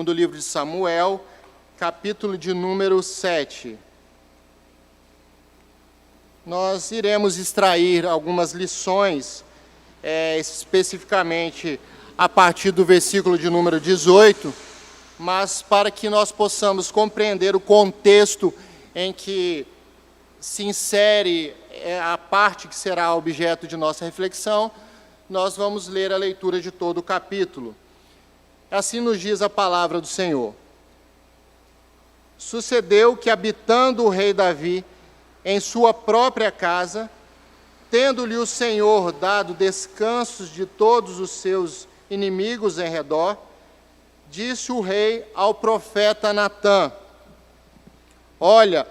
Segundo livro de Samuel, capítulo de número 7. Nós iremos extrair algumas lições, especificamente a partir do versículo de número 18, mas para que nós possamos compreender o contexto em que se insere a parte que será objeto de nossa reflexão, nós vamos ler a leitura de todo o capítulo. Assim nos diz a palavra do Senhor. Sucedeu que, habitando o rei Davi em sua própria casa, tendo-lhe o Senhor dado descansos de todos os seus inimigos em redor, disse o rei ao profeta Natã: Olha,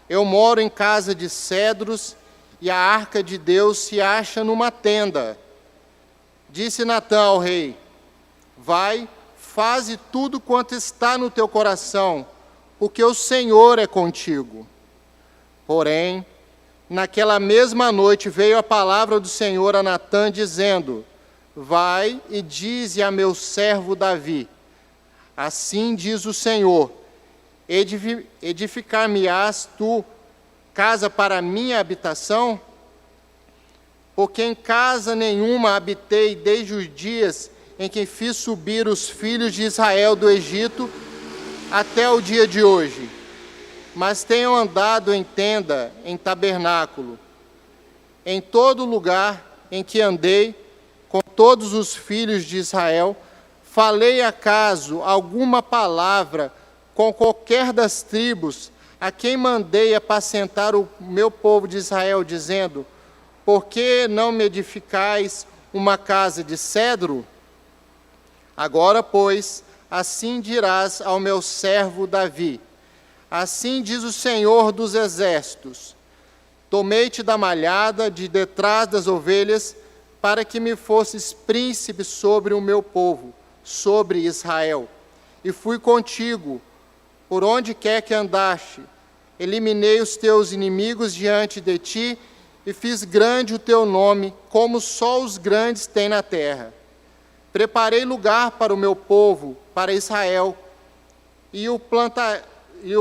eu moro em casa de cedros e a arca de Deus se acha numa tenda. Disse Natã ao rei: Vai, faze tudo quanto está no teu coração, porque o Senhor é contigo. Porém, naquela mesma noite veio a palavra do Senhor a Natã, dizendo: Vai e dize a meu servo Davi: Assim diz o Senhor: Edificar-me-ás tu casa para minha habitação? Porque em casa nenhuma habitei desde os dias em que fiz subir os filhos de Israel do Egito até o dia de hoje. Mas tenho andado em tenda, em tabernáculo. Em todo lugar em que andei com todos os filhos de Israel, falei acaso alguma palavra com qualquer das tribos a quem mandei apacentar o meu povo de Israel, dizendo: Por que não me edificais uma casa de cedro? Agora, pois, assim dirás ao meu servo Davi: Assim diz o Senhor dos Exércitos: Tomei-te da malhada de detrás das ovelhas, para que me fosses príncipe sobre o meu povo, sobre Israel. E fui contigo, por onde quer que andaste. Eliminei os teus inimigos diante de ti, e fiz grande o teu nome, como só os grandes têm na terra. Preparei lugar para o meu povo, para Israel, e o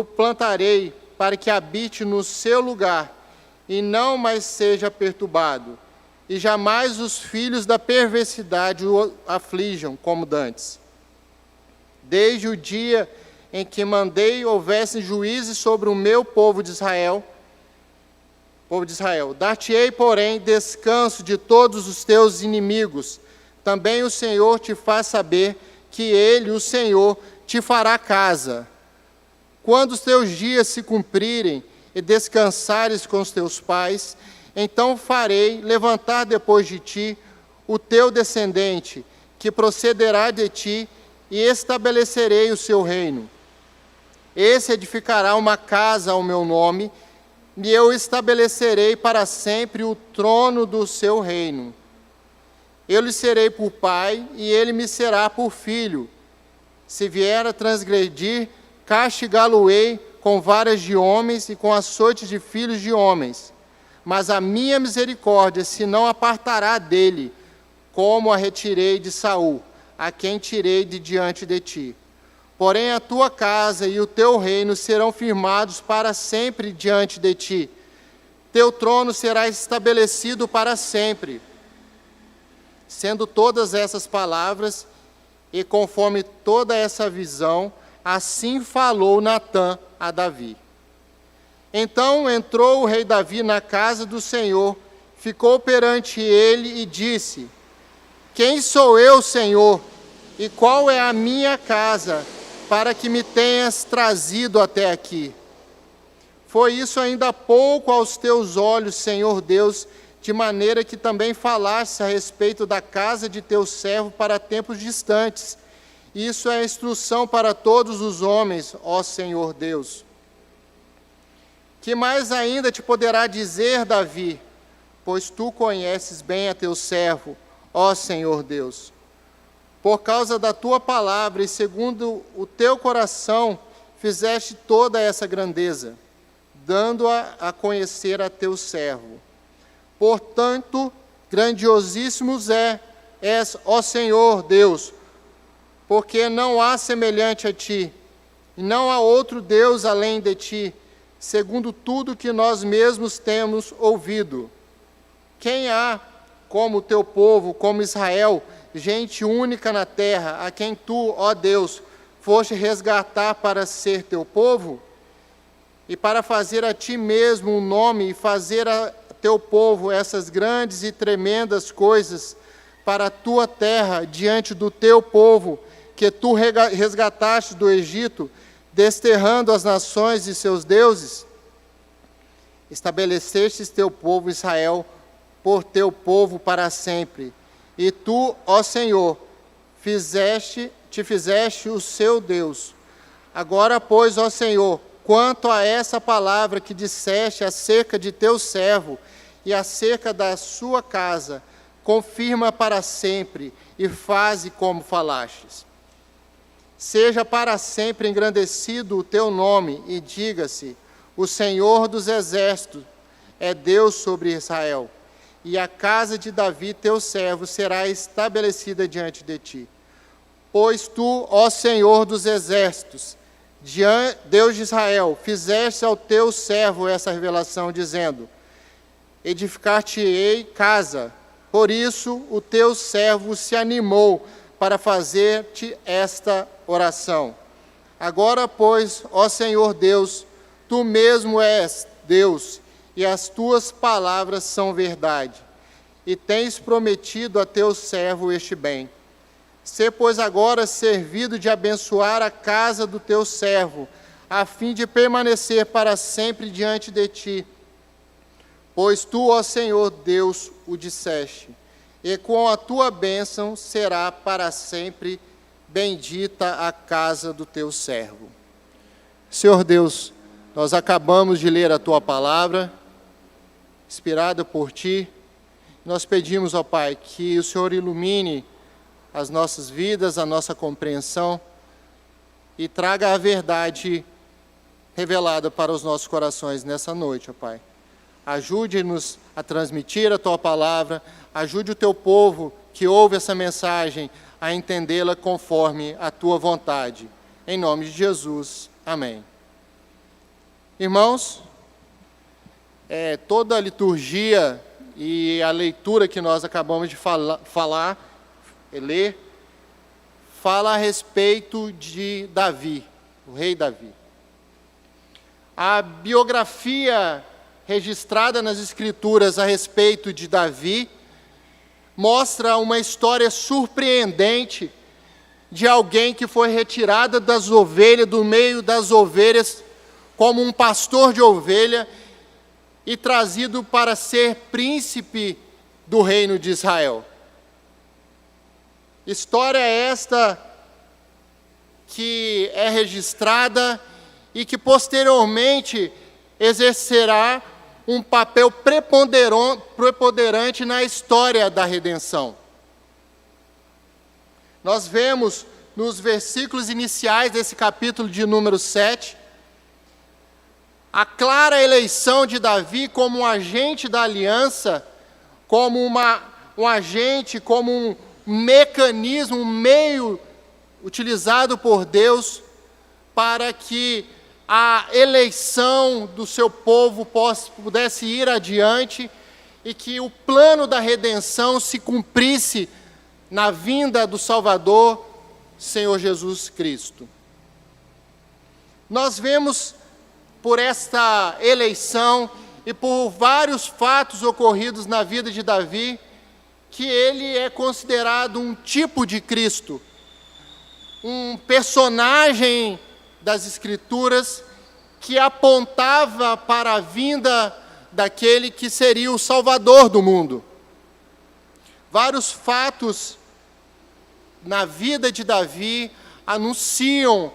plantarei para que habite no seu lugar, e não mais seja perturbado, e jamais os filhos da perversidade o aflijam como dantes. Desde o dia em que mandei houvessem juízes sobre o meu povo de Israel, dar-te-ei, porém, descanso de todos os teus inimigos. Também o Senhor te faz saber que Ele, o Senhor, te fará casa. Quando os teus dias se cumprirem e descansares com os teus pais, então farei levantar depois de ti o teu descendente, que procederá de ti, e estabelecerei o seu reino. Esse edificará uma casa ao meu nome, e eu estabelecerei para sempre o trono do seu reino. Eu lhe serei por pai, e ele me será por filho. Se vier a transgredir, castigá-lo-ei com varas de homens e com açoites de filhos de homens. Mas a minha misericórdia se não apartará dele, como a retirei de Saul, a quem tirei de diante de ti. Porém a tua casa e o teu reino serão firmados para sempre diante de ti. Teu trono será estabelecido para sempre. Sendo todas essas palavras, e conforme toda essa visão, assim falou Natã a Davi. Então entrou o rei Davi na casa do Senhor, ficou perante ele e disse: Quem sou eu, Senhor, e qual é a minha casa, para que me tenhas trazido até aqui? Foi isso ainda pouco aos teus olhos, Senhor Deus, de maneira que também falaste a respeito da casa de teu servo para tempos distantes. Isso é instrução para todos os homens, ó Senhor Deus. Que mais ainda te poderá dizer, Davi? Pois tu conheces bem a teu servo, ó Senhor Deus. Por causa da tua palavra e segundo o teu coração, fizeste toda essa grandeza, dando-a a conhecer a teu servo. Portanto, grandiosíssimos és, ó Senhor Deus, porque não há semelhante a ti, e não há outro Deus além de ti, segundo tudo que nós mesmos temos ouvido. Quem há como teu povo, como Israel, gente única na terra, a quem tu, ó Deus, foste resgatar para ser teu povo? E para fazer a ti mesmo um nome, e fazer a teu povo essas grandes e tremendas coisas para a tua terra, diante do teu povo, que tu resgataste do Egito, desterrando as nações e seus deuses? Estabelecestes teu povo Israel por teu povo para sempre. E tu, ó Senhor, te fizeste o seu Deus. Agora, pois, ó Senhor, quanto a essa palavra que disseste acerca de teu servo e acerca da sua casa, confirma para sempre e faze como falastes. Seja para sempre engrandecido o teu nome e diga-se: o Senhor dos exércitos é Deus sobre Israel, e a casa de Davi, teu servo, será estabelecida diante de ti. Pois tu, ó Senhor dos exércitos, Deus de Israel, fizeste ao teu servo essa revelação, dizendo: edificar-te-ei casa. Por isso o teu servo se animou para fazer-te esta oração. Agora, pois, ó Senhor Deus, tu mesmo és Deus, e as tuas palavras são verdade, e tens prometido a teu servo este bem. Sê, pois, agora servido de abençoar a casa do teu servo, a fim de permanecer para sempre diante de ti. Pois tu, ó Senhor Deus, o disseste, e com a tua bênção será para sempre bendita a casa do teu servo. Senhor Deus, nós acabamos de ler a tua palavra, inspirada por ti. Nós pedimos, ó Pai, que o Senhor ilumine as nossas vidas, a nossa compreensão, e traga a verdade revelada para os nossos corações nessa noite, ó Pai. Ajude-nos a transmitir a tua palavra, ajude o teu povo que ouve essa mensagem a entendê-la conforme a tua vontade. Em nome de Jesus, amém. Irmãos, toda a liturgia e a leitura que nós acabamos de ler, fala a respeito de Davi, o rei Davi. A biografia registrada nas Escrituras a respeito de Davi mostra uma história surpreendente de alguém que foi retirado das ovelhas, do meio das ovelhas, como um pastor de ovelha, e trazido para ser príncipe do reino de Israel. História essa que é registrada e que posteriormente exercerá um papel preponderante na história da redenção. Nós vemos nos versículos iniciais desse capítulo de número 7, a clara eleição de Davi como um agente da aliança, como um agente, como um mecanismo, um meio utilizado por Deus para que a eleição do seu povo pudesse ir adiante e que o plano da redenção se cumprisse na vinda do Salvador, Senhor Jesus Cristo. Nós vemos por esta eleição e por vários fatos ocorridos na vida de Davi, que ele é considerado um tipo de Cristo, um personagem das Escrituras que apontava para a vinda daquele que seria o Salvador do mundo. Vários fatos na vida de Davi anunciam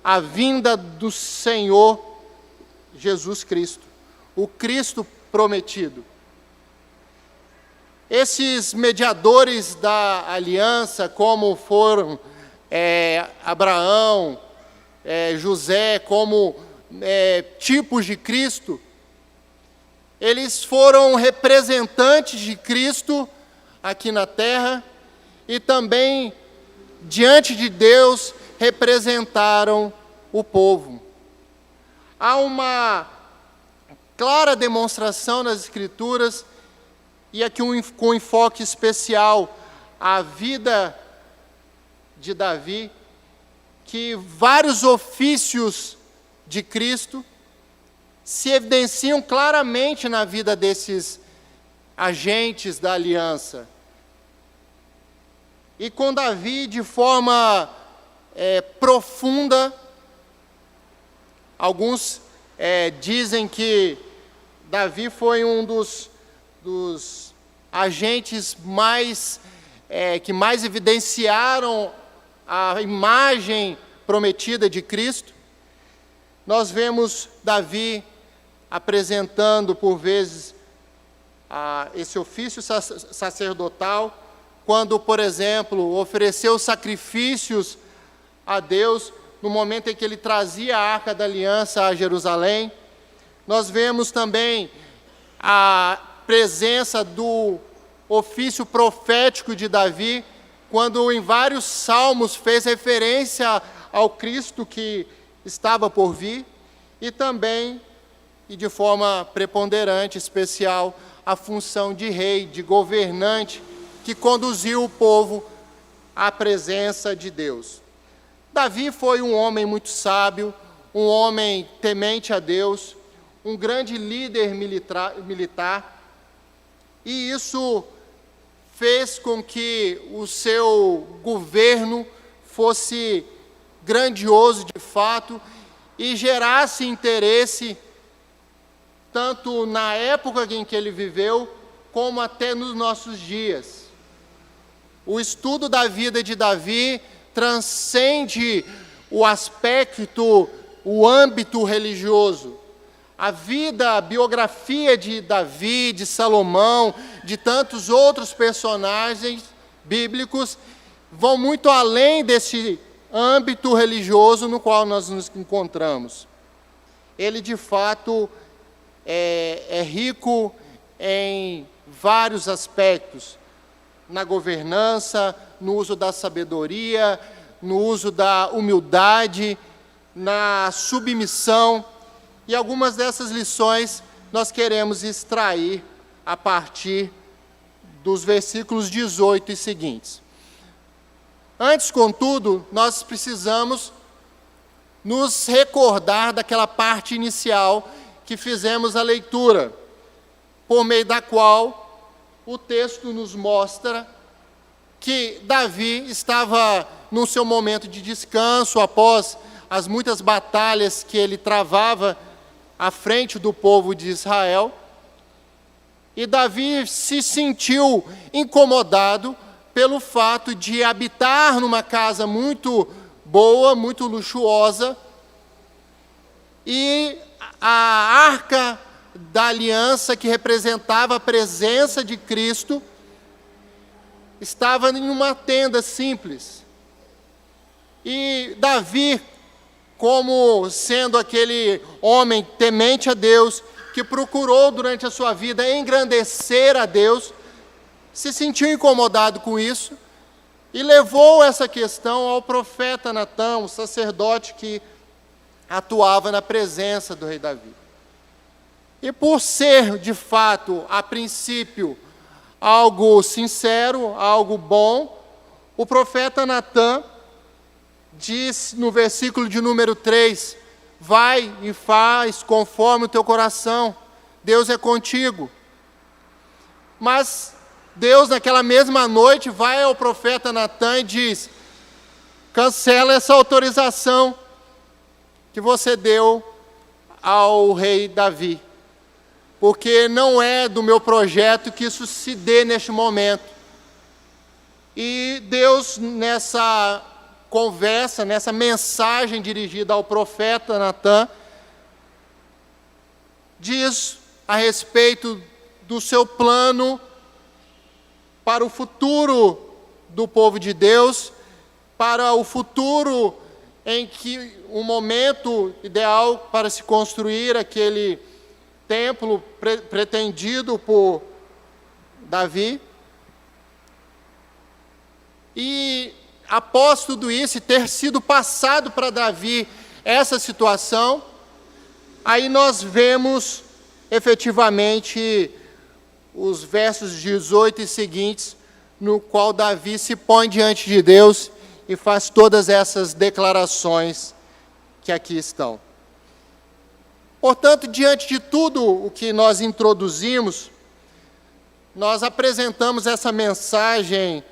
a vinda do Senhor Jesus Cristo, o Cristo prometido. Esses mediadores da aliança, como foram Abraão, José, como tipos de Cristo, eles foram representantes de Cristo aqui na terra e também diante de Deus, representaram o povo. Há uma clara demonstração nas Escrituras, e aqui com enfoque especial à vida de Davi, que vários ofícios de Cristo se evidenciam claramente na vida desses agentes da aliança. E com Davi, de forma profunda, alguns dizem que Davi foi um dos agentes que mais evidenciaram a imagem prometida de Cristo. Nós vemos Davi apresentando, por vezes, esse ofício sacerdotal, quando, por exemplo, ofereceu sacrifícios a Deus, no momento em que ele trazia a Arca da Aliança a Jerusalém. Nós vemos também a presença do ofício profético de Davi, quando em vários salmos fez referência ao Cristo que estava por vir, e também, e de forma preponderante, especial, a função de rei, de governante, que conduziu o povo à presença de Deus. Davi foi um homem muito sábio, um homem temente a Deus, um grande líder militar, e isso fez com que o seu governo fosse grandioso de fato e gerasse interesse tanto na época em que ele viveu, como até nos nossos dias. O estudo da vida de Davi transcende o aspecto, o âmbito religioso. A vida, a biografia de Davi, de Salomão, de tantos outros personagens bíblicos, vão muito além desse âmbito religioso no qual nós nos encontramos. Ele, de fato, é rico em vários aspectos, na governança, no uso da sabedoria, no uso da humildade, na submissão, e algumas dessas lições nós queremos extrair a partir dos versículos 18 e seguintes. Antes, contudo, nós precisamos nos recordar daquela parte inicial que fizemos a leitura, por meio da qual o texto nos mostra que Davi estava no seu momento de descanso, após as muitas batalhas que ele travava à frente do povo de Israel, e Davi se sentiu incomodado pelo fato de habitar numa casa muito boa, muito luxuosa, e a Arca da Aliança, que representava a presença de Cristo, estava em uma tenda simples. E Davi, como sendo aquele homem temente a Deus, que procurou durante a sua vida engrandecer a Deus, se sentiu incomodado com isso e levou essa questão ao profeta Natã, o sacerdote que atuava na presença do rei Davi. E por ser, de fato, a princípio, algo sincero, algo bom, o profeta Natã diz no versículo de número 3, vai e faz conforme o teu coração, Deus é contigo. Mas Deus, naquela mesma noite, vai ao profeta Natã e diz, cancela essa autorização que você deu ao rei Davi, porque não é do meu projeto que isso se dê neste momento. E Deus, nessa conversa, nessa mensagem dirigida ao profeta Natã, diz a respeito do seu plano para o futuro do povo de Deus, para o futuro em que o momento ideal para se construir aquele templo pretendido por Davi. E após tudo isso e ter sido passado para Davi essa situação, aí nós vemos efetivamente os versos 18 e seguintes, no qual Davi se põe diante de Deus e faz todas essas declarações que aqui estão. Portanto, diante de tudo o que nós introduzimos, nós apresentamos essa mensagem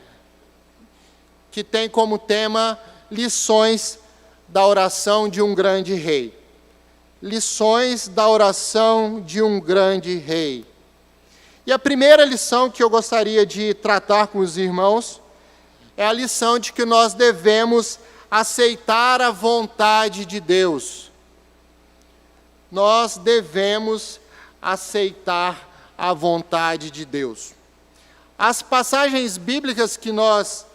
que tem como tema lições da oração de um grande rei. Lições da oração de um grande rei. E a primeira lição que eu gostaria de tratar com os irmãos é a lição de que nós devemos aceitar a vontade de Deus. Nós devemos aceitar a vontade de Deus. As passagens bíblicas que nós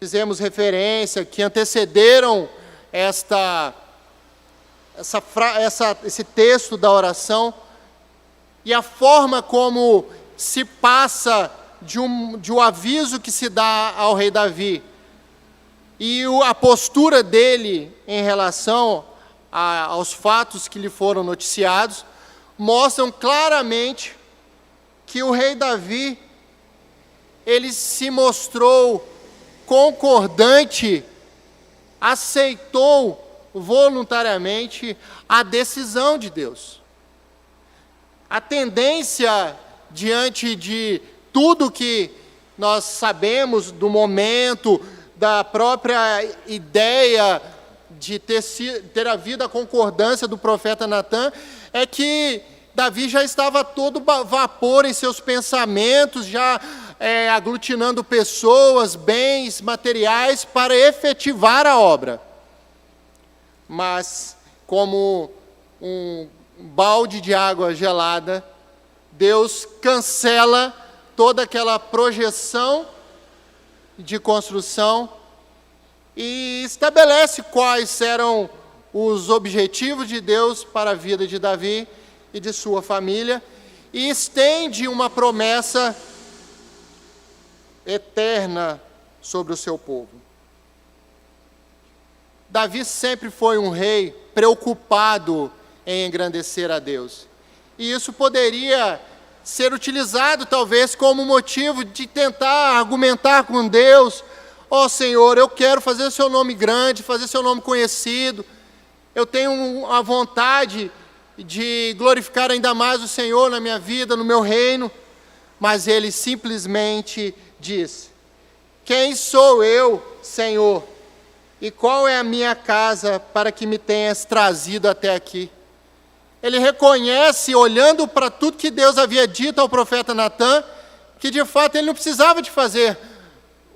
fizemos referência, que antecederam esse texto da oração, e a forma como se passa de um aviso que se dá ao rei Davi, e a postura dele em relação aos fatos que lhe foram noticiados, mostram claramente que o rei Davi, ele se mostrou concordante, aceitou voluntariamente a decisão de Deus. A tendência, diante de tudo que nós sabemos do momento, da própria ideia de ter havido a concordância do profeta Natã, é que Davi já estava todo vapor em seus pensamentos, já aglutinando pessoas, bens, materiais, para efetivar a obra. Mas, como um balde de água gelada, Deus cancela toda aquela projeção de construção e estabelece quais eram os objetivos de Deus para a vida de Davi e de sua família, e estende uma promessa eterna sobre o seu povo. Davi sempre foi um rei preocupado em engrandecer a Deus. E isso poderia ser utilizado, talvez, como motivo de tentar argumentar com Deus: ó Senhor, eu quero fazer seu nome grande, fazer seu nome conhecido, eu tenho a vontade de glorificar ainda mais o Senhor na minha vida, no meu reino. Mas ele simplesmente diz: quem sou eu, Senhor, e qual é a minha casa para que me tenhas trazido até aqui? Ele reconhece, olhando para tudo que Deus havia dito ao profeta Natã, que de fato ele não precisava de fazer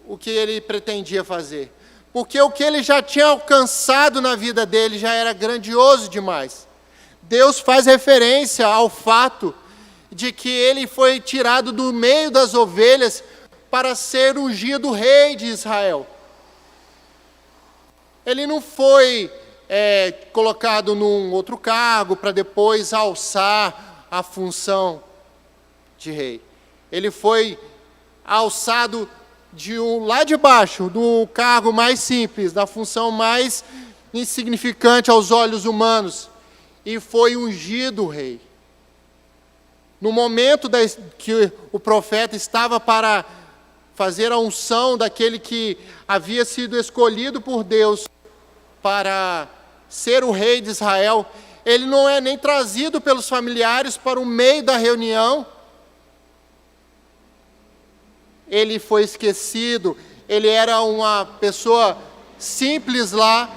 o que ele pretendia fazer, porque o que ele já tinha alcançado na vida dele já era grandioso demais. Deus faz referência ao fato de que ele foi tirado do meio das ovelhas para ser ungido rei de Israel. Ele não foi colocado num outro cargo para depois alçar a função de rei. Ele foi alçado lá de baixo, do cargo mais simples, da função mais insignificante aos olhos humanos, e foi ungido rei. No momento que o profeta estava para fazer a unção daquele que havia sido escolhido por Deus para ser o rei de Israel, ele não é nem trazido pelos familiares para o meio da reunião. Ele foi esquecido, ele era uma pessoa simples lá,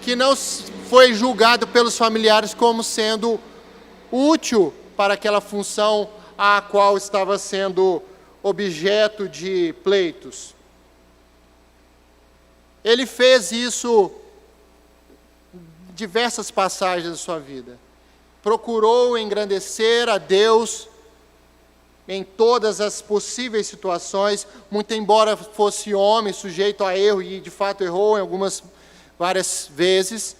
que não foi julgado pelos familiares como sendo útil para aquela função a qual estava sendo objeto de pleitos. Ele fez isso em diversas passagens da sua vida. Procurou engrandecer a Deus em todas as possíveis situações, muito embora fosse homem, sujeito a erro, e de fato errou várias vezes,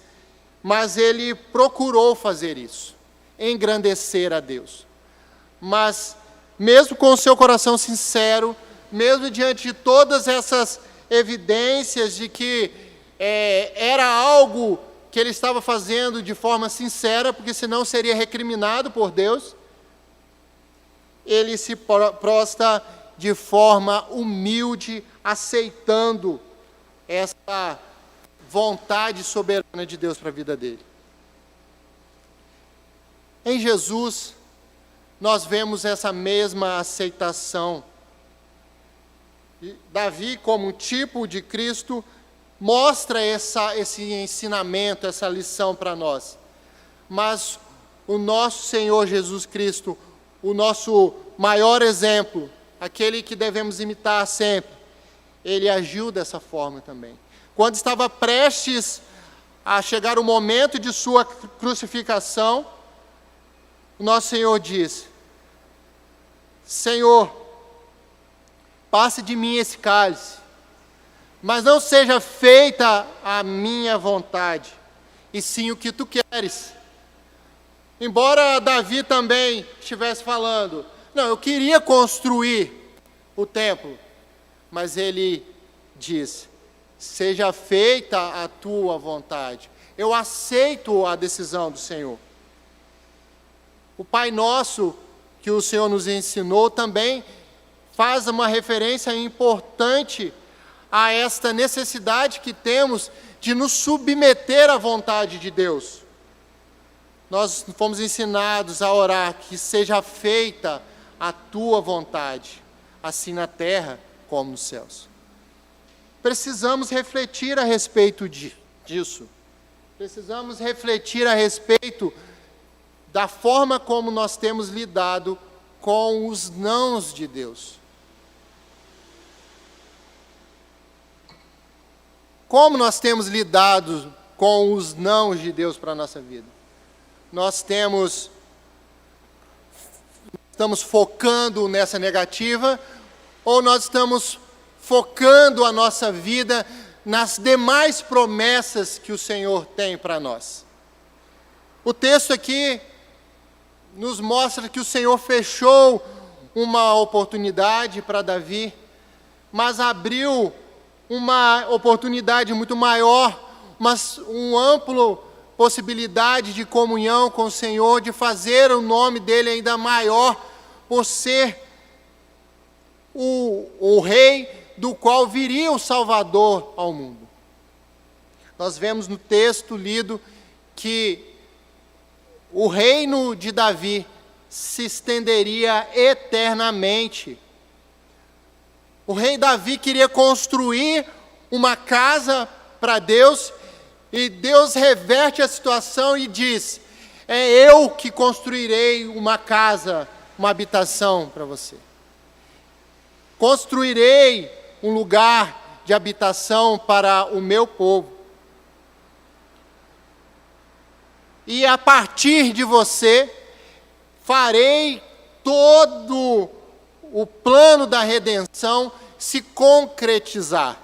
mas ele procurou fazer isso, engrandecer a Deus. Mas, mesmo com o seu coração sincero, mesmo diante de todas essas evidências de que era algo que ele estava fazendo de forma sincera, porque senão seria recriminado por Deus, ele se prostra de forma humilde, aceitando essa vontade soberana de Deus para a vida dele. Em Jesus, nós vemos essa mesma aceitação. Davi, como tipo de Cristo, mostra esse ensinamento, essa lição para nós. Mas o nosso Senhor Jesus Cristo, o nosso maior exemplo, aquele que devemos imitar sempre, ele agiu dessa forma também. Quando estava prestes a chegar o momento de sua crucificação, o nosso Senhor disse: Senhor, passe de mim esse cálice, mas não seja feita a minha vontade, e sim o que tu queres. Embora Davi também estivesse falando, não, eu queria construir o templo, mas ele disse: seja feita a tua vontade. Eu aceito a decisão do Senhor. O Pai Nosso, que o Senhor nos ensinou, também faz uma referência importante a esta necessidade que temos de nos submeter à vontade de Deus. Nós fomos ensinados a orar que seja feita a tua vontade, assim na terra como nos céus. Precisamos refletir a respeito disso. Precisamos refletir a respeito da forma como nós temos lidado com os nãos de Deus. Como nós temos lidado com os nãos de Deus para a nossa vida? Nós estamos focando nessa negativa, ou nós estamos focando a nossa vida nas demais promessas que o Senhor tem para nós? O texto aqui nos mostra que o Senhor fechou uma oportunidade para Davi, mas abriu uma oportunidade muito maior, uma ampla possibilidade de comunhão com o Senhor, de fazer o nome dele ainda maior, por ser o rei do qual viria o Salvador ao mundo. Nós vemos no texto lido que o reino de Davi se estenderia eternamente. O rei Davi queria construir uma casa para Deus, e Deus reverte a situação e diz: é eu que construirei uma casa, uma habitação para você. Construirei um lugar de habitação para o meu povo. E a partir de você, farei todo o plano da redenção se concretizar.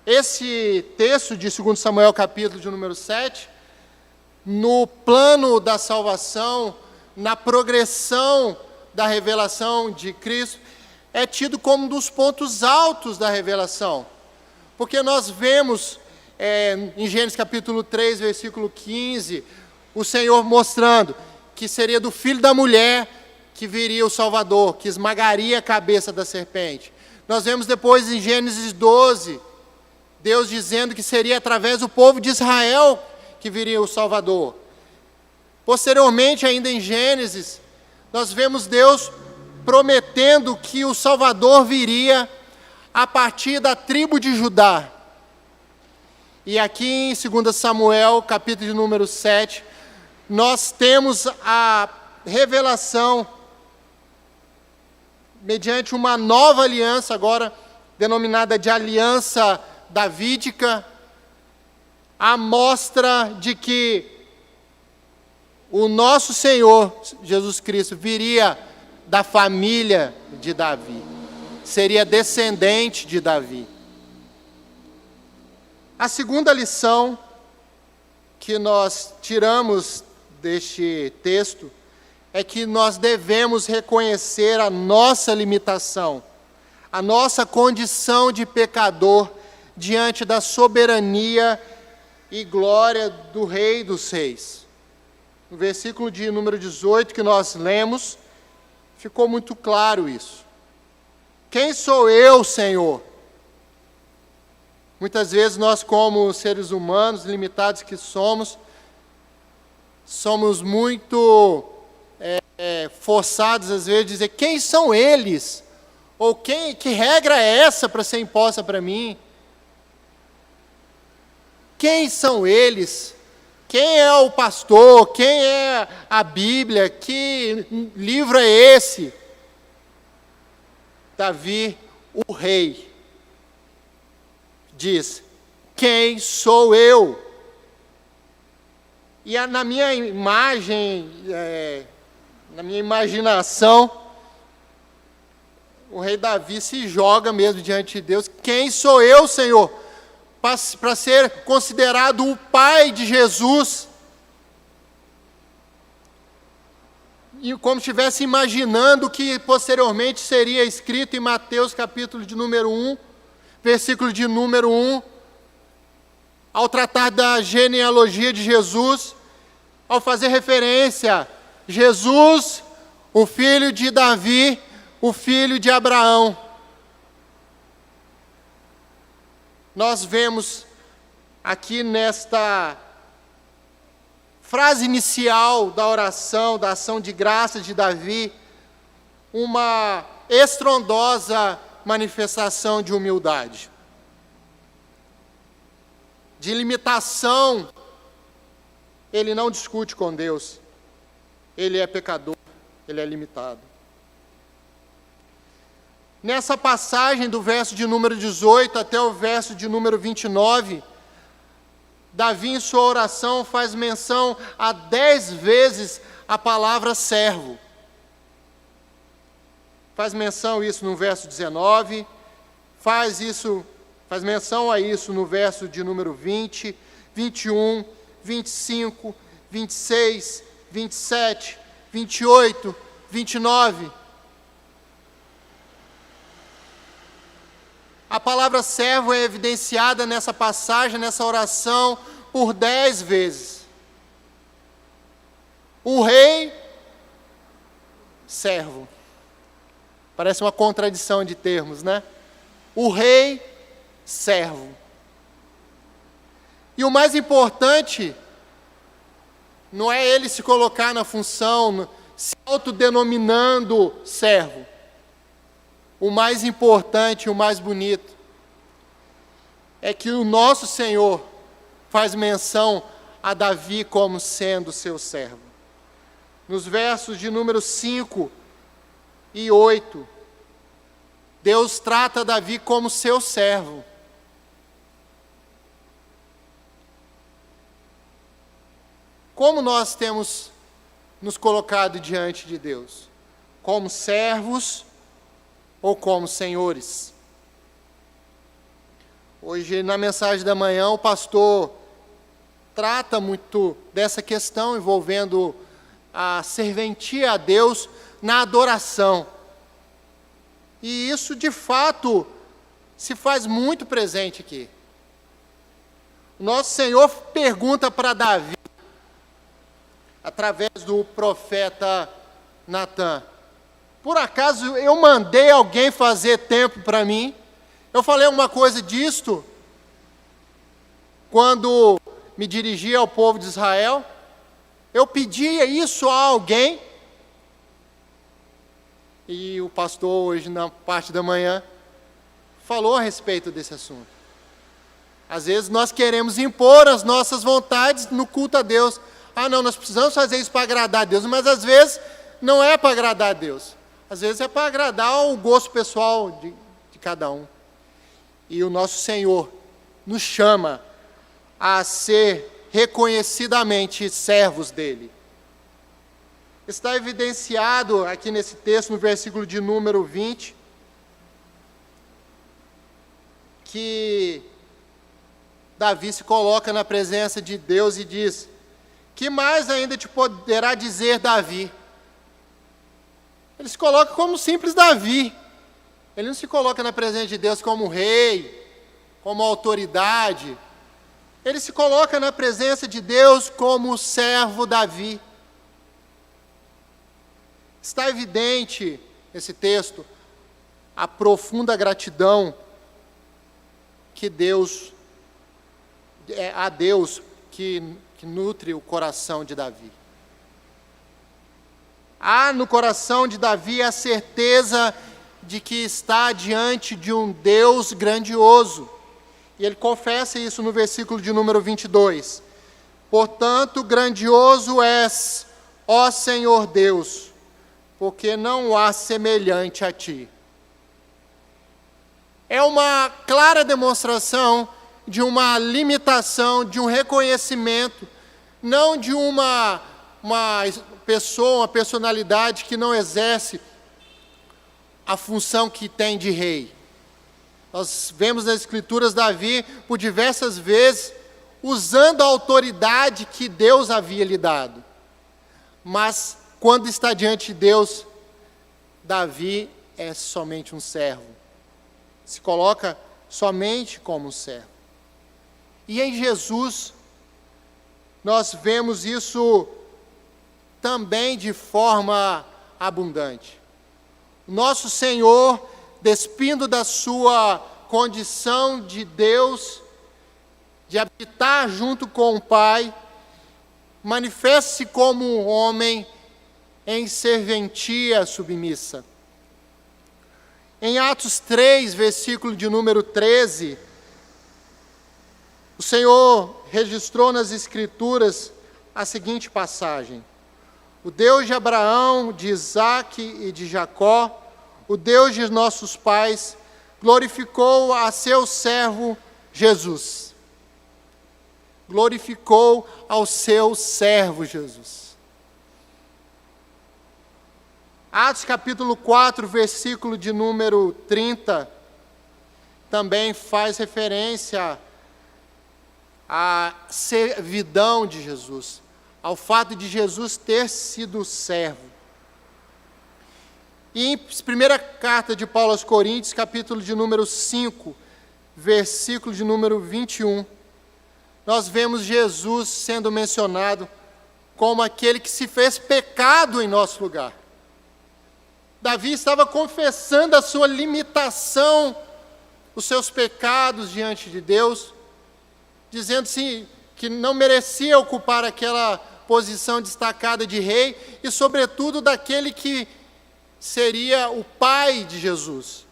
Esse texto de 2 Samuel, capítulo de número 7, no plano da salvação, na progressão da revelação de Cristo, é tido como um dos pontos altos da revelação. Porque nós vemos em Gênesis capítulo 3, versículo 15, o Senhor mostrando que seria do filho da mulher que viria o Salvador, que esmagaria a cabeça da serpente. Nós vemos depois em Gênesis 12, Deus dizendo que seria através do povo de Israel que viria o Salvador. Posteriormente, ainda em Gênesis, nós vemos Deus prometendo que o Salvador viria a partir da tribo de Judá. E aqui em 2 Samuel, capítulo de número 7, nós temos a revelação, mediante uma nova aliança, agora denominada de aliança davídica, a mostra de que o nosso Senhor Jesus Cristo viria da família de Davi, seria descendente de Davi. A segunda lição que nós tiramos deste texto é que nós devemos reconhecer a nossa limitação, a nossa condição de pecador diante da soberania e glória do Rei dos Reis. No versículo de número 18 que nós lemos, ficou muito claro isso. Quem sou eu, Senhor? Muitas vezes nós, como seres humanos limitados que somos muito forçados às vezes a dizer, quem são eles? Ou que regra é essa para ser imposta para mim? Quem são eles? Quem é o pastor? Quem é a Bíblia? Que livro é esse? Davi, o rei, diz, quem sou eu? E na minha imagem, na minha imaginação, o rei Davi se joga mesmo diante de Deus. Quem sou eu, Senhor, para ser considerado o pai de Jesus? E como se estivesse imaginando o que posteriormente seria escrito em Mateus capítulo de número 1, versículo de número 1, ao tratar da genealogia de Jesus, ao fazer referência, Jesus, o filho de Davi, o filho de Abraão. Nós vemos aqui nesta frase inicial da oração, da ação de graça de Davi, uma estrondosa manifestação de humildade, de limitação. Ele não discute com Deus, ele é pecador, ele é limitado. Nessa passagem do verso de número 18 até o verso de número 29, Davi em sua oração faz menção a 10 vezes a palavra servo. Faz menção a isso no verso 19, faz menção a isso no verso de número 20, 21, 25, 26, 27, 28, 29. A palavra servo é evidenciada nessa passagem, nessa oração, por 10 vezes. O rei, servo. Parece uma contradição de termos, né? O rei, servo. E o mais importante, não é ele se colocar na função, se autodenominando servo. O mais importante, o mais bonito, é que o nosso Senhor faz menção a Davi como sendo seu servo. Nos versos de número 5 e 8, Deus trata Davi como seu servo. Como nós temos nos colocado diante de Deus? Como servos ou como senhores? Hoje, na mensagem da manhã, o pastor trata muito dessa questão envolvendo a serventia a Deus na adoração. E isso, de fato, se faz muito presente aqui. O nosso Senhor pergunta para Davi, através do profeta Natã, por acaso eu mandei alguém fazer templo para mim? Eu falei uma coisa disto quando me dirigia ao povo de Israel? Eu pedia isso a alguém? E o pastor, hoje na parte da manhã, falou a respeito desse assunto. Às vezes nós queremos impor as nossas vontades no culto a Deus. Ah, não, nós precisamos fazer isso para agradar a Deus, mas às vezes não é para agradar a Deus. Às vezes é para agradar o gosto pessoal de cada um. E o nosso Senhor nos chama a ser reconhecidamente servos dEle. Está evidenciado aqui nesse texto, no versículo de número 20, que Davi se coloca na presença de Deus e diz: que mais ainda te poderá dizer Davi? Ele se coloca como simples Davi. Ele não se coloca na presença de Deus como rei, como autoridade. Ele se coloca na presença de Deus como o servo Davi. Está evidente nesse texto a profunda gratidão que a Deus que nutre o coração de Davi. Há no coração de Davi a certeza de que está diante de um Deus grandioso. E ele confessa isso no versículo de número 22. Portanto, grandioso és, ó Senhor Deus, porque não há semelhante a ti. É uma clara demonstração de uma limitação, de um reconhecimento, não de uma pessoa, uma personalidade que não exerce a função que tem de rei. Nós vemos nas Escrituras Davi, por diversas vezes, usando a autoridade que Deus havia lhe dado. Mas, quando está diante de Deus, Davi é somente um servo. Se coloca somente como um servo. E em Jesus, nós vemos isso também de forma abundante. Nosso Senhor, despindo da sua condição de Deus, de habitar junto com o Pai, manifesta-se como um homem em serventia submissa. Em Atos 3, versículo de número 13, o Senhor registrou nas Escrituras a seguinte passagem: o Deus de Abraão, de Isaque e de Jacó, o Deus de nossos pais, glorificou a seu servo Jesus. Glorificou ao seu servo Jesus. Atos capítulo 4, versículo de número 30, também faz referência à servidão de Jesus, ao fato de Jesus ter sido servo. E em primeira carta de Paulo aos Coríntios, capítulo de número 5, versículo de número 21, nós vemos Jesus sendo mencionado como aquele que se fez pecado em nosso lugar. Davi estava confessando a sua limitação, os seus pecados diante de Deus, dizendo-se que não merecia ocupar aquela posição destacada de rei, e sobretudo daquele que seria o pai de Jesus.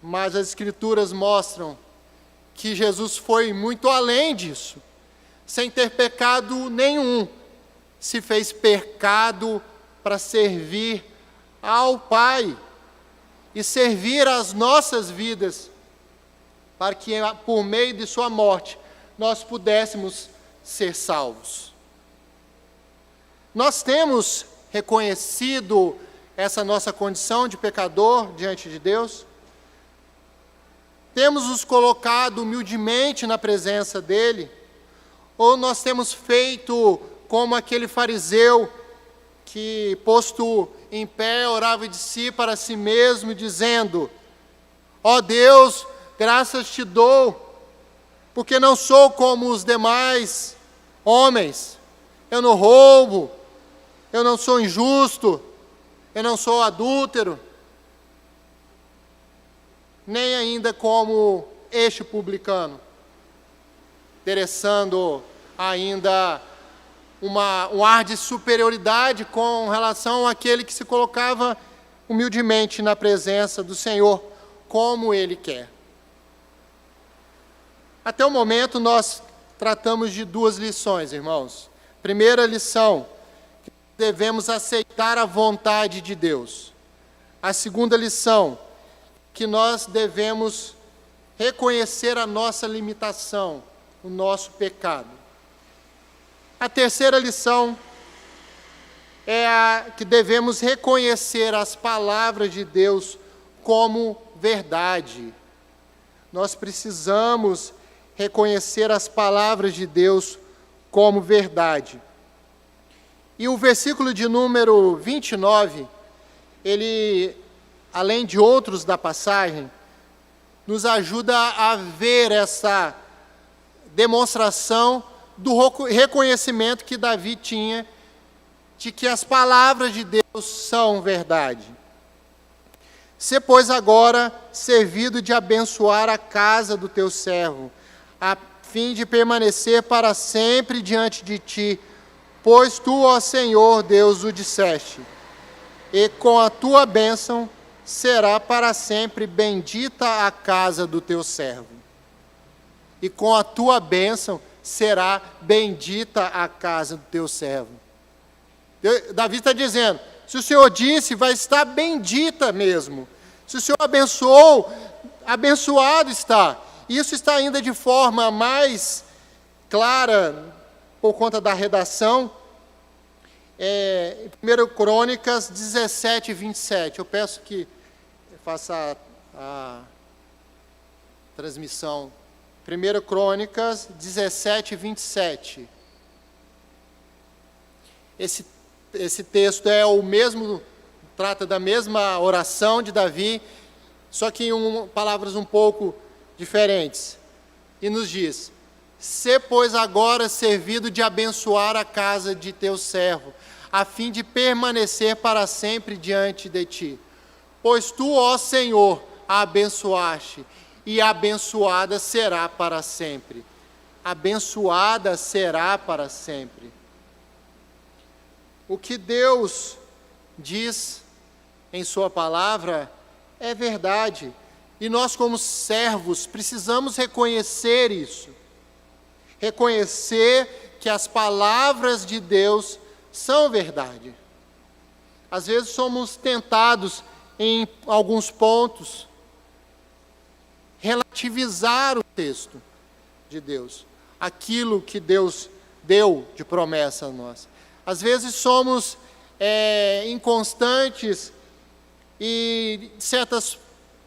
Mas as Escrituras mostram que Jesus foi muito além disso. Sem ter pecado nenhum, se fez pecado para servir ao Pai e servir as nossas vidas, para que por meio de sua morte nós pudéssemos ser salvos. Nós temos reconhecido essa nossa condição de pecador diante de Deus? Temos nos colocado humildemente na presença dEle? Ou nós temos feito como aquele fariseu que, posto em pé, orava de si para si mesmo, dizendo: ó Deus, graças te dou, porque não sou como os demais homens, eu não roubo, eu não sou injusto, eu não sou adúltero, nem ainda como este publicano, interessando ainda um ar de superioridade com relação àquele que se colocava humildemente na presença do Senhor, como Ele quer. Até o momento nós tratamos de duas lições, irmãos. Primeira lição, devemos aceitar a vontade de Deus. A segunda lição, que nós devemos reconhecer a nossa limitação, o nosso pecado. A terceira lição é a que devemos reconhecer as palavras de Deus como verdade. Nós precisamos reconhecer as palavras de Deus como verdade. E o versículo de número 29, ele além de outros da passagem, nos ajuda a ver essa demonstração do reconhecimento que Davi tinha de que as palavras de Deus são verdade. Sê, pois, agora servido de abençoar a casa do teu servo, a fim de permanecer para sempre diante de ti, pois tu, ó Senhor Deus, o disseste, e com a tua bênção será para sempre bendita a casa do teu servo. E com a tua bênção será bendita a casa do teu servo. Davi está dizendo, se o Senhor disse, vai estar bendita mesmo. Se o Senhor abençoou, abençoado está. Isso está ainda de forma mais clara, por conta da redação, em 1 Crônicas 17, 27. Eu peço que faça a transmissão. 1 Crônicas 17, 27. Esse texto é o mesmo, trata da mesma oração de Davi, só que em palavras um pouco diferentes. E nos diz, sê, pois, agora servido de abençoar a casa de teu servo, a fim de permanecer para sempre diante de ti. Pois tu, ó Senhor, a abençoaste, e abençoada será para sempre. Abençoada será para sempre. O que Deus diz em sua palavra é verdade. E nós, como servos, precisamos reconhecer isso. Reconhecer que as palavras de Deus são verdade. Às vezes somos tentados em alguns pontos relativizar o texto de Deus, aquilo que Deus deu de promessa a nós. Às vezes somos inconstantes e certas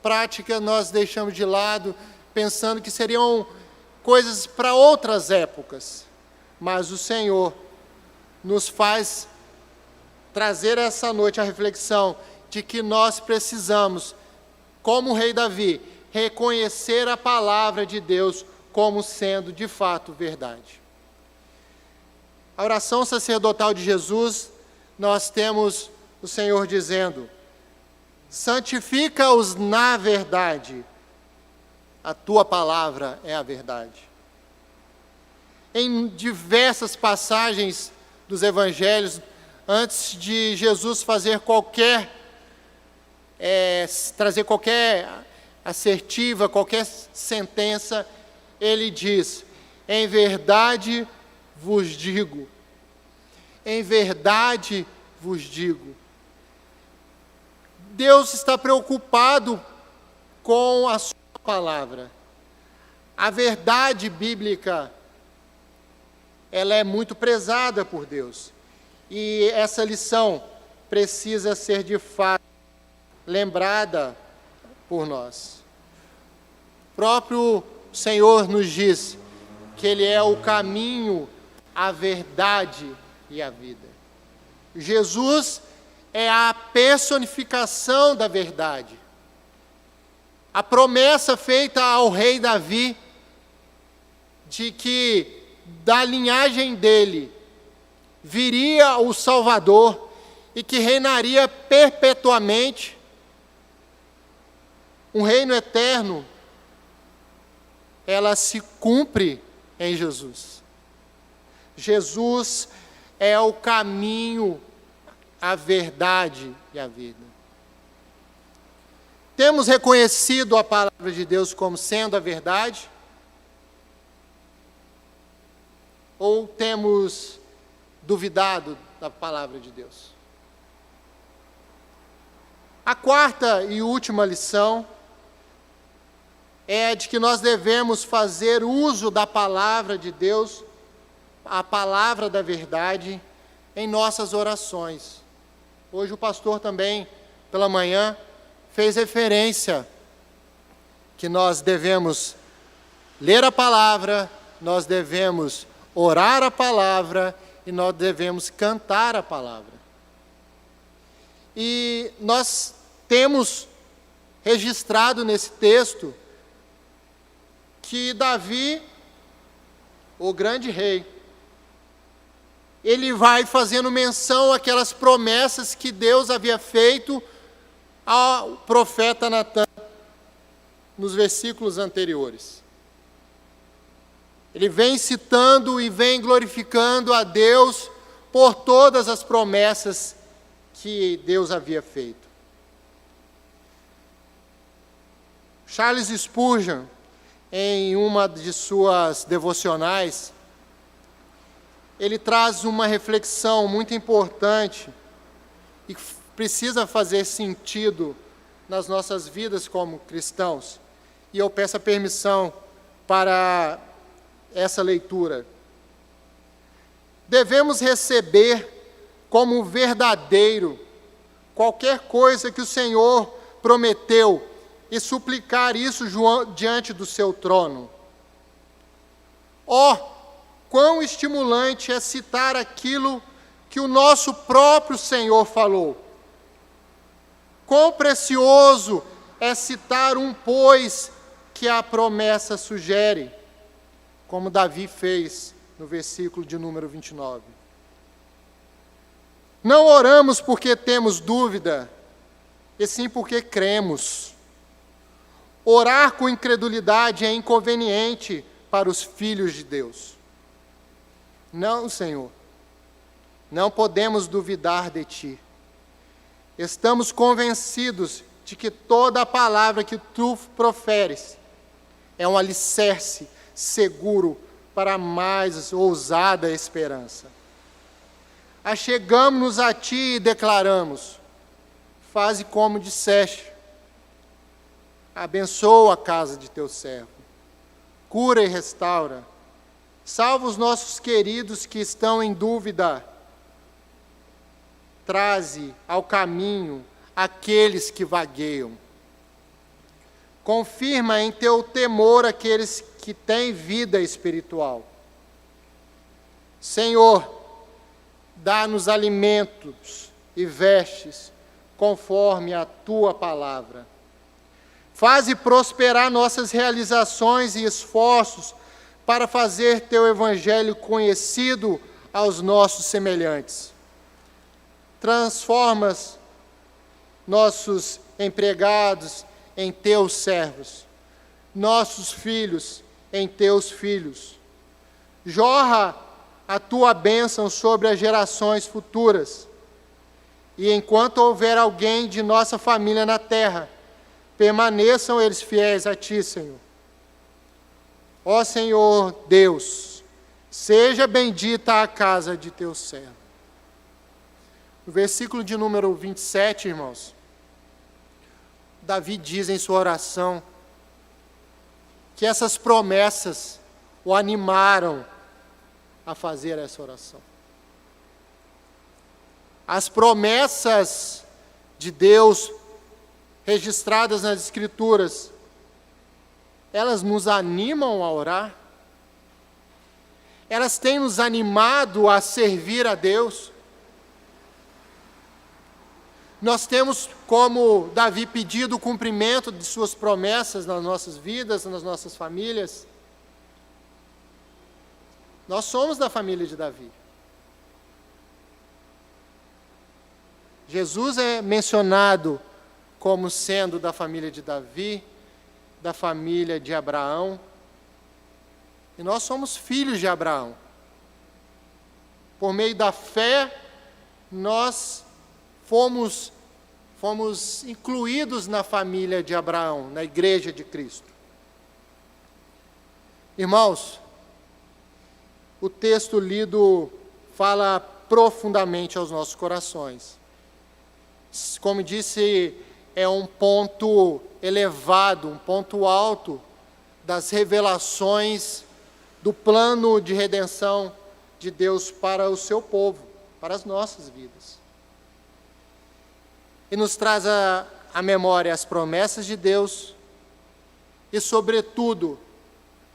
práticas nós deixamos de lado, pensando que seriam coisas para outras épocas. Mas o Senhor nos faz trazer essa noite a reflexão de que nós precisamos, como o rei Davi, reconhecer a palavra de Deus como sendo de fato verdade. A oração sacerdotal de Jesus, nós temos o Senhor dizendo, santifica-os na verdade, a tua palavra é a verdade. Em diversas passagens dos evangelhos, antes de Jesus fazer trazer qualquer assertiva, qualquer sentença, ele diz, em verdade vos digo, em verdade vos digo. Deus está preocupado com a sua palavra. A verdade bíblica, ela é muito prezada por Deus. E essa lição precisa ser de fato lembrada por nós. O próprio Senhor nos diz que Ele é o caminho, a verdade e a vida. Jesus é a personificação da verdade. A promessa feita ao rei Davi de que da linhagem dele viria o Salvador e que reinaria perpetuamente, um reino eterno, ela se cumpre em Jesus. Jesus é o caminho, a verdade e a vida. Temos reconhecido a palavra de Deus como sendo a verdade? Ou temos duvidado da palavra de Deus? A quarta e última lição é de que nós devemos fazer uso da palavra de Deus, a palavra da verdade, em nossas orações. Hoje o pastor também, pela manhã, fez referência que nós devemos ler a palavra, nós devemos orar a palavra e nós devemos cantar a palavra. E nós temos registrado nesse texto que Davi, o grande rei, ele vai fazendo menção àquelas promessas que Deus havia feito ao profeta Natã nos versículos anteriores. Ele vem citando e vem glorificando a Deus por todas as promessas que Deus havia feito. Charles Spurgeon, em uma de suas devocionais, ele traz uma reflexão muito importante e precisa fazer sentido nas nossas vidas como cristãos. E eu peço a permissão para essa leitura. Devemos receber como verdadeiro qualquer coisa que o Senhor prometeu e suplicar isso diante do seu trono. Quão estimulante é citar aquilo que o nosso próprio Senhor falou. Quão precioso é citar um pois que a promessa sugere, como Davi fez no versículo de número 29. Não oramos porque temos dúvida, e sim porque cremos. Orar com incredulidade é inconveniente para os filhos de Deus. Não, Senhor, não podemos duvidar de Ti. Estamos convencidos de que toda a palavra que Tu proferes é um alicerce seguro para a mais ousada esperança. Achegamo-nos a Ti e declaramos: faze como disseste, abençoa a casa de Teu servo, cura e restaura, salva os nossos queridos que estão em dúvida, traze ao caminho aqueles que vagueiam. Confirma em Teu temor aqueles que têm vida espiritual. Senhor, dá-nos alimentos e vestes conforme a Tua palavra. Faze prosperar nossas realizações e esforços para fazer Teu Evangelho conhecido aos nossos semelhantes. Transformas nossos empregados em Teus servos, nossos filhos em Teus filhos. Jorra a Tua bênção sobre as gerações futuras. E enquanto houver alguém de nossa família na terra, permaneçam eles fiéis a Ti, Senhor. Ó Senhor Deus, seja bendita a casa de Teu servo. No versículo de número 27, irmãos, Davi diz em sua oração que essas promessas o animaram a fazer essa oração. As promessas de Deus registradas nas Escrituras, elas nos animam a orar? Elas têm nos animado a servir a Deus? Nós temos, como Davi, pedido o cumprimento de suas promessas nas nossas vidas, nas nossas famílias. Nós somos da família de Davi. Jesus é mencionado como sendo da família de Davi, da família de Abraão. E nós somos filhos de Abraão. Por meio da fé, nós fomos incluídos na família de Abraão, na igreja de Cristo. Irmãos, o texto lido fala profundamente aos nossos corações. Como disse, é um ponto elevado, um ponto alto das revelações do plano de redenção de Deus para o seu povo, para as nossas vidas. E nos traz à memória as promessas de Deus e, sobretudo,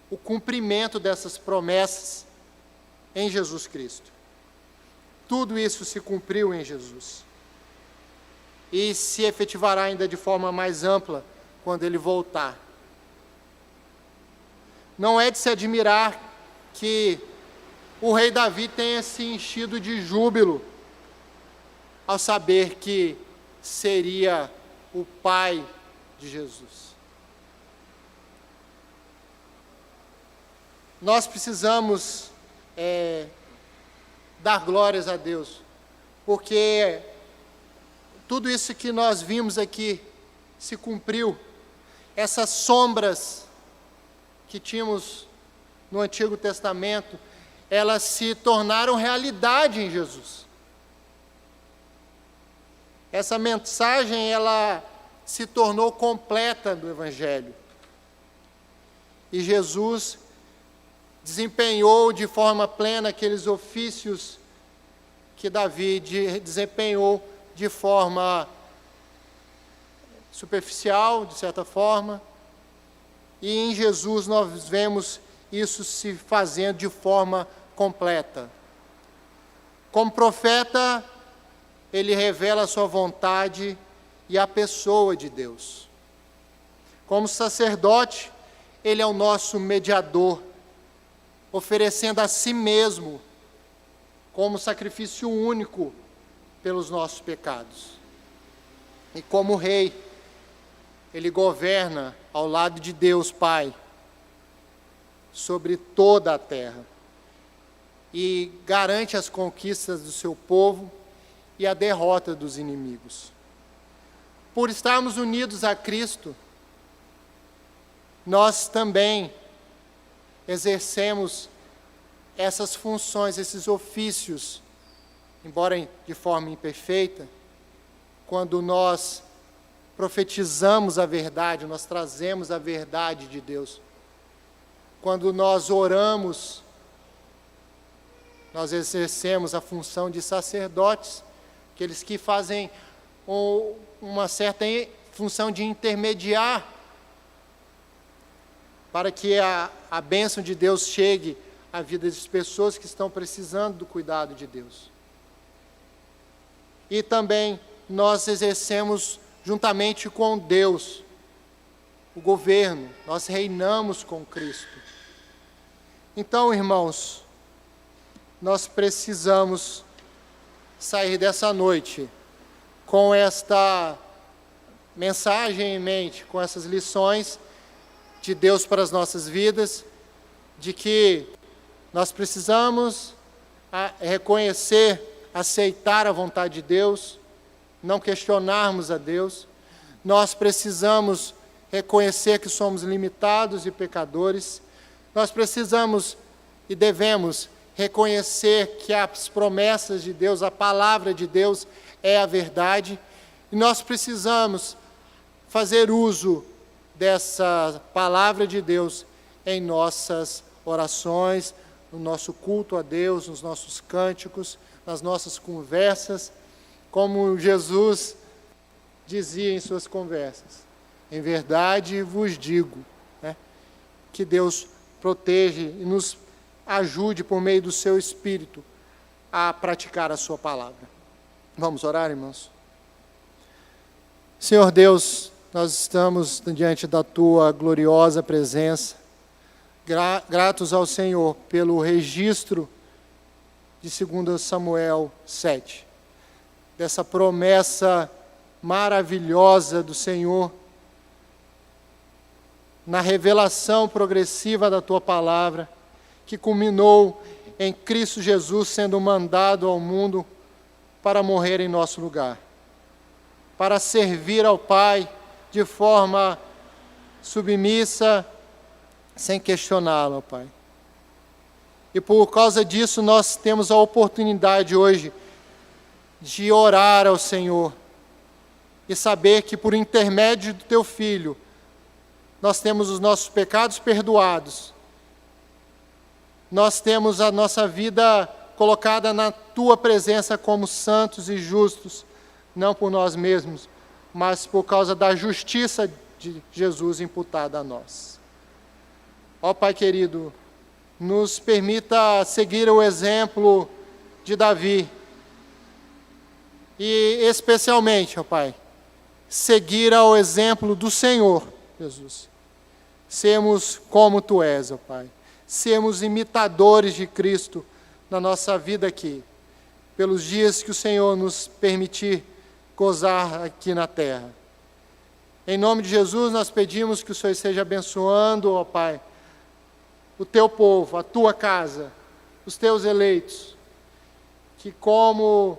o cumprimento dessas promessas em Jesus Cristo. Tudo isso se cumpriu em Jesus. E se efetivará ainda de forma mais ampla quando Ele voltar. Não é de se admirar que o rei Davi tenha se enchido de júbilo ao saber que seria o pai de Jesus. Nós precisamos dar glórias a Deus, porque tudo isso que nós vimos aqui se cumpriu. Essas sombras que tínhamos no Antigo Testamento, elas se tornaram realidade em Jesus. Essa mensagem, ela se tornou completa no Evangelho. E Jesus desempenhou de forma plena aqueles ofícios que Davi desempenhou de forma superficial, de certa forma. E em Jesus nós vemos isso se fazendo de forma completa. Como profeta, ele revela a sua vontade e a pessoa de Deus. Como sacerdote, ele é o nosso mediador, oferecendo a si mesmo como sacrifício único pelos nossos pecados. E como rei, ele governa ao lado de Deus Pai, sobre toda a terra, e garante as conquistas do seu povo e a derrota dos inimigos. Por estarmos unidos a Cristo, nós também exercemos essas funções, esses ofícios, embora de forma imperfeita, quando nós profetizamos a verdade, nós trazemos a verdade de Deus. Quando nós oramos, nós exercemos a função de sacerdotes, aqueles que fazem uma certa função de intermediar para que a bênção de Deus chegue à vida das pessoas que estão precisando do cuidado de Deus. E também nós exercemos juntamente com Deus o governo, nós reinamos com Cristo. Então, irmãos, nós precisamos sair dessa noite com esta mensagem em mente, com essas lições de Deus para as nossas vidas, de que nós precisamos reconhecer, aceitar a vontade de Deus, não questionarmos a Deus. Nós precisamos reconhecer que somos limitados e pecadores. Nós precisamos e devemos reconhecer que as promessas de Deus, a palavra de Deus é a verdade. E nós precisamos fazer uso dessa palavra de Deus em nossas orações, no nosso culto a Deus, nos nossos cânticos, nas nossas conversas, como Jesus dizia em suas conversas. Em verdade vos digo, que Deus proteja e nos ajude por meio do seu Espírito a praticar a sua palavra. Vamos orar, irmãos? Senhor Deus, nós estamos diante da tua gloriosa presença, gratos ao Senhor pelo registro de 2 Samuel 7, dessa promessa maravilhosa do Senhor, na revelação progressiva da tua palavra, que culminou em Cristo Jesus sendo mandado ao mundo para morrer em nosso lugar, para servir ao Pai de forma submissa, sem questioná-lo, Pai. E por causa disso nós temos a oportunidade hoje de orar ao Senhor e saber que por intermédio do teu Filho nós temos os nossos pecados perdoados, nós temos a nossa vida colocada na tua presença como santos e justos, não por nós mesmos, mas por causa da justiça de Jesus imputada a nós. Ó Pai querido, nos permita seguir o exemplo de Davi e especialmente, ó Pai, seguir ao exemplo do Senhor, Jesus. Sermos como Tu és, ó Pai. Sermos imitadores de Cristo na nossa vida aqui, pelos dias que o Senhor nos permitir gozar aqui na terra. Em nome de Jesus, nós pedimos que o Senhor esteja abençoando, ó Pai, o Teu povo, a Tua casa, os Teus eleitos, que como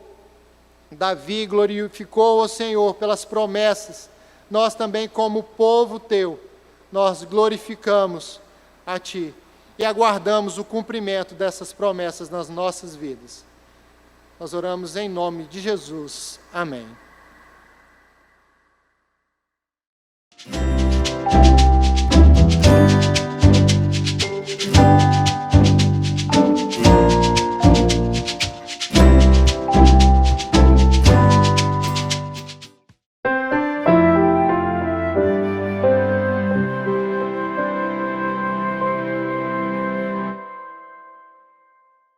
Davi glorificou o Senhor pelas promessas, nós também como povo Teu, nós glorificamos a Ti e aguardamos o cumprimento dessas promessas nas nossas vidas. Nós oramos em nome de Jesus. Amém.